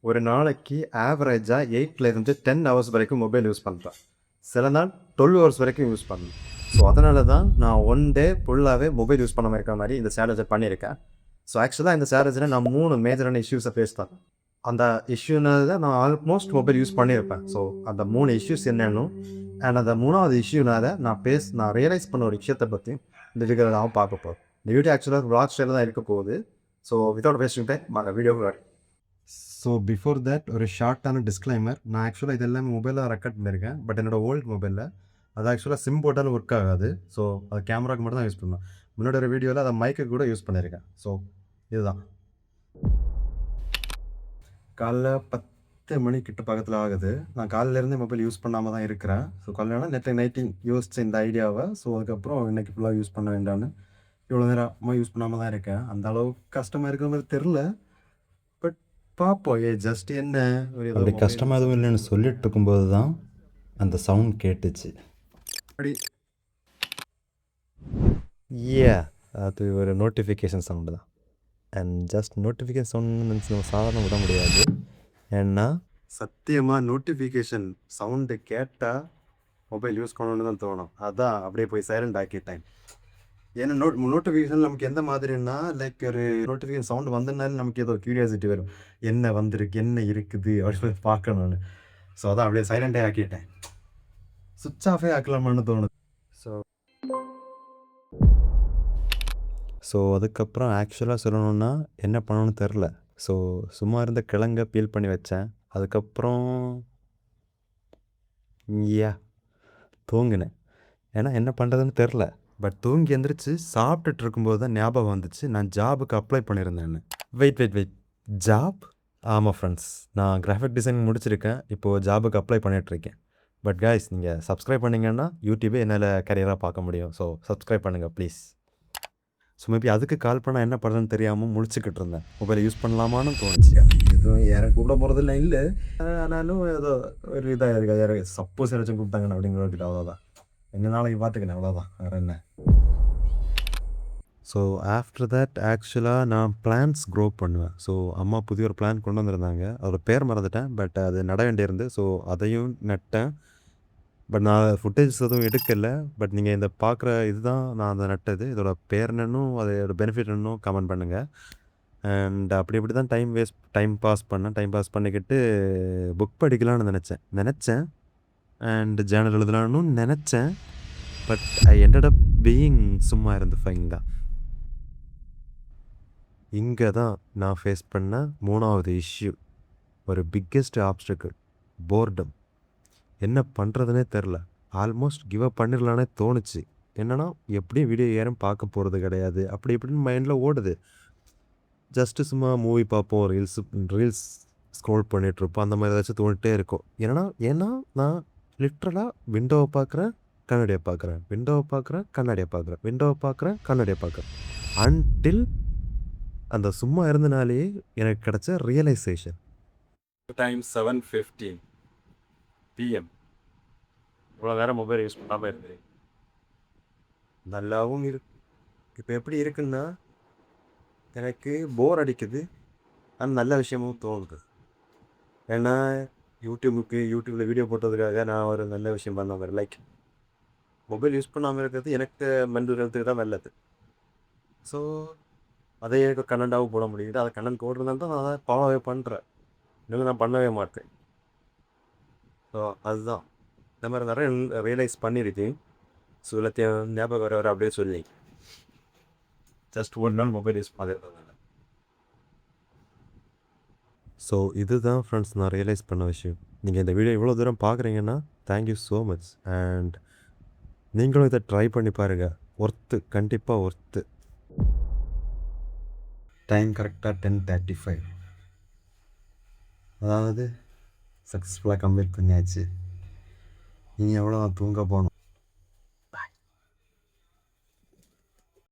ஒரு நாளைக்கு ஆவரேஜாக 8லேருந்து 10 ஹவர்ஸ் வரைக்கும் மொபைல் யூஸ் பண்ணுறேன். சில நாள் 12 ஹவர்ஸ் வரைக்கும் யூஸ் பண்ணேன். ஸோ அதனால தான் நான் ஒன் டே ஃபுல்லாகவே மொபைல் யூஸ் பண்ணாமல் இருக்கிற மாதிரி இந்த சேலஞ்சை பண்ணியிருக்கேன். ஸோ ஆக்சுவலாக இந்த சேலஞ்சில் நான் 3 மேஜரான இஷ்யூஸை ஃபேஸ் பண்ணேன். அந்த இஷ்யூனால தான் நான் ஆல்மோஸ்ட் மொபைல் யூஸ் பண்ணியிருப்பேன். ஸோ அந்த 3 இஷ்யூஸ் என்னென்னும் அண்ட் அந்த 3வது இஷ்யூனால நான் ரியலைஸ் பண்ண ஒரு விஷயத்தை பற்றி இந்த வீடியோவில் நான் பார்க்க போகிறேன். இந்த வீடியோ ஆக்சுவலாக vlog ஸ்டைலில் தான் இருக்க போகுது. So without wasting time video. So before that ஒரு ஷார்ட்டான டிஸ்க்ளைமர். நான் ஆக்சுவலாக இது எல்லாமே மொபைலில் ரெக்கார்ட் பண்ணியிருக்கேன். பட் என்னோட ஓல்டு மொபைலில் அது ஆக்சுவலாக சிம் போட்டாலும் ஒர்க் ஆகாது. ஸோ அது கேமராக்கு மட்டும் தான் யூஸ் பண்ணுவேன். முன்னாடி ஒரு வீடியோவில் அதை மைக்கு கூட யூஸ் பண்ணியிருக்கேன். ஸோ இதுதான் காலைல 10 மணிக்கிட்ட பக்கத்தில் ஆகுது. நான் காலையிலேருந்தே மொபைல் யூஸ் பண்ணாமல் தான் இருக்கிறேன். ஸோ காலையில நைட்டிங் யோசிச்சு இந்த ஐடியாவை. ஸோ அதுக்கப்புறம் இன்றைக்கி ஃபுல்லாக யூஸ் பண்ண வேண்டான்னு இவ்வளோ நேரமாக யூஸ் பண்ணாமல் தான் இருக்கேன். அந்த அளவுக்கு கஷ்டமாக இருக்கிற மாதிரி தெரில. பட் பார்ப்போம். ஜஸ்ட் என்ன அப்படி கஷ்டமாக எதுவும் இல்லைன்னு சொல்லிட்டு இருக்கும்போது தான் அந்த சவுண்ட் கேட்டுச்சு. அப்படி அது ஒரு நோட்டிஃபிகேஷன் சவுண்டு தான். அண்ட் ஜஸ்ட் நோட்டிஃபிகேஷன் சவுண்ட் நினச்சி நம்ம சாதாரண விட முடியாது. ஏன்னா சத்தியமாக நோட்டிஃபிகேஷன் சவுண்டு கேட்டால் மொபைல் யூஸ் பண்ணணுன்னு தான் தோணும். அதான் அப்படியே போய் சைலண்ட் ஆக்கிட்டேன். ஏன்னா நோட்டிஃபிகேஷன் நமக்கு எந்த மாதிரின்னா லைக் ஒரு நோட்டிஃபிகேஷன் சவுண்ட் வந்ததுனால நமக்கு ஏதோ கியூரியாசிட்டி வரும். என்ன வந்திருக்கு, என்ன இருக்குது அப்படின்னு பார்க்கணுன்னு. ஸோ அதான் அப்படியே சைலண்டே ஆக்கிட்டேன். சுவிட்ச் ஆஃபே ஆக்கலாமான்னு தோணுது. ஸோ அதுக்கப்புறம் ஆக்சுவலாக சொல்லணுன்னா என்ன பண்ணணும்னு தெரில. ஸோ சும்மா இருந்த கிழங்க பீல் பண்ணி வச்சேன். அதுக்கப்புறம் தூங்கினேன். ஏன்னா என்ன பண்ணுறதுன்னு தெரில. பட் தூங்கி எந்திரிச்சு சாப்பிட்டுட்டு இருக்கும்போது தான் ஞாபகம் வந்துச்சு நான் ஜாபுக்கு அப்ளை பண்ணியிருந்தேன்னு. Wait job? ஆமாம் ஃப்ரெண்ட்ஸ், நான் கிராஃபிக் டிசைனிங் முடிச்சிருக்கேன். இப்போது ஜாபுக்கு அப்ளை பண்ணிகிட்ருக்கேன். பட் காய்ஸ், நீங்கள் சப்ஸ்கிரைப் பண்ணிங்கன்னா யூடியூபே என்னால் கரியராக பார்க்க முடியும். ஸோ சப்ஸ்கிரைப் பண்ணுங்கள் ப்ளீஸ். ஸோ மேபி அதுக்கு கால் பண்ணால் என்ன பண்ணுறதுன்னு தெரியாமல் முழிச்சிக்கிட்டு இருந்தேன். மொபைலை யூஸ் பண்ணலாமான்னு தோணுச்சு. எதுவும் யாரும் கூப்பிட போகிறதில்ல இல்லை. ஆனாலும் ஏதோ ஒரு இதாக இருக்குது. யாரும் சப்போஸ் யாராச்சும் கூப்பிட்டாங்கன்னு அப்படிங்கிற அவ்வளோதான். என்ன நாளைக்கு பார்த்துக்கினேன், அவ்வளோதான், வேறு என்ன. ஸோ ஆஃப்டர் தட் ஆக்சுவலாக நான் பிளான்ஸ் க்ரோ பண்ணுவேன். ஸோ அம்மா புதிய ஒரு பிளான் கொண்டு வந்திருந்தாங்க. அதோட பேர் மறந்துட்டேன். பட் அது நட வேண்டியிருந்து. ஸோ அதையும் நட்டேன். பட் நான் ஃபுட்டேஜஸ் எதுவும் எடுக்கலை. பட் நீங்கள் இந்த பார்க்குற இதுதான் நான் அதை நட்டது. இதோட பேர் என்னன்னும் அதோட பெனிஃபிட் என்னன்னும் கமெண்ட் பண்ணுங்கள். அண்ட் அப்படி தான் டைம் பாஸ் பண்ணிக்கிட்டு புக் படிக்கலான்னு நினச்சேன். அண்ட் ஜேர்னல் எழுதலான்னு நினச்சேன். But I ended up being சும்மா இருந்து ஃபைங்க. இங்கே தான் நான் ஃபேஸ் பண்ண 3வது இஷ்யூ. ஒரு பிக்கெஸ்ட் ஆப்ஸ்டக்கிள், போர்டம். என்ன பண்ணுறதுனே தெரில. ஆல்மோஸ்ட் கிவ் அப் பண்ணிடலானே தோணுச்சு. என்னென்னா எப்படியும் வீடியோ யாரும் பார்க்க போகிறது கிடையாது, அப்படி இப்படின்னு மைண்டில் ஓடுது. ஜஸ்ட்டு சும்மா மூவி பார்ப்போம், ரீல்ஸ் ஸ்க்ரோல் பண்ணிகிட்ருப்போம், அந்த மாதிரி ஏதாச்சும் தோணிட்டே இருக்கும். ஏன்னா நான் லிட்ரலாக விண்டோவை பார்க்குறேன், கண்ணாடியை பார்க்குறேன், விண்டோவை பார்க்குறேன், கண்ணாடியை பார்க்குறேன், விண்டோவை பார்க்குறேன், கண்ணாடியை பார்க்குறேன். அன்டில் அந்த சும்மா இருந்தனாலே எனக்கு கிடச்ச ரியலைசேஷன். Time 7:15 PM. இவ்வளோ நேரம் மொபைல் யூஸ் பண்ணாமல் இருந்தேன். நல்லாவும் இருக்கு. இப்போ எப்படி இருக்குன்னா எனக்கு போர் அடிக்குது. ஆனால் நல்ல விஷயமும் தோணுது. ஏன்னா யூடியூப்பில் வீடியோ போட்டதுக்காக நான் ஒரு நல்ல விஷயம் பண்ண மாதிரி. லைக் மொபைல் யூஸ் பண்ணாமல் இருக்கிறது எனக்கு மென்டல் ஹெல்த்துக்கு தான் நல்லது. ஸோ அதை எனக்கு கண்டென்ட்டாகவும் போட முடியுது. அதை கண்டென்ட் போடுறதுனால தான் நான் அதை ஃபாலோவே பண்ணுறேன். இல்லை நான் பண்ணவே மாட்டேன். ஸோ அதுதான் இந்த மாதிரி நிறைய ரியலைஸ் பண்ணியிருக்கேன். ஸோ எல்லாத்தையும் ஞாபகம் வர அப்படியே சொல்லி ஜஸ்ட் ஒரு நாள் மொபைல் யூஸ் பண்ணிடுறதுனால. ஸோ இதுதான் ஃப்ரெண்ட்ஸ் நான் ரியலைஸ் பண்ண விஷயம். நீங்கள் இந்த வீடியோ இவ்வளோ தூரம் பார்க்குறீங்கன்னா தேங்க்யூ ஸோ மச். அண்ட் நீங்களும் இதை ட்ரை பண்ணி பாருங்கள். கண்டிப்பாக ஒர்த்து. டைம் கரெக்டாக 10:35. அதாவது சக்ஸஸ்ஃபுல்லாக கம்ப்ளீட் பண்ணியாச்சு. நீங்கள் எவ்வளோ தூங்க போகணும்.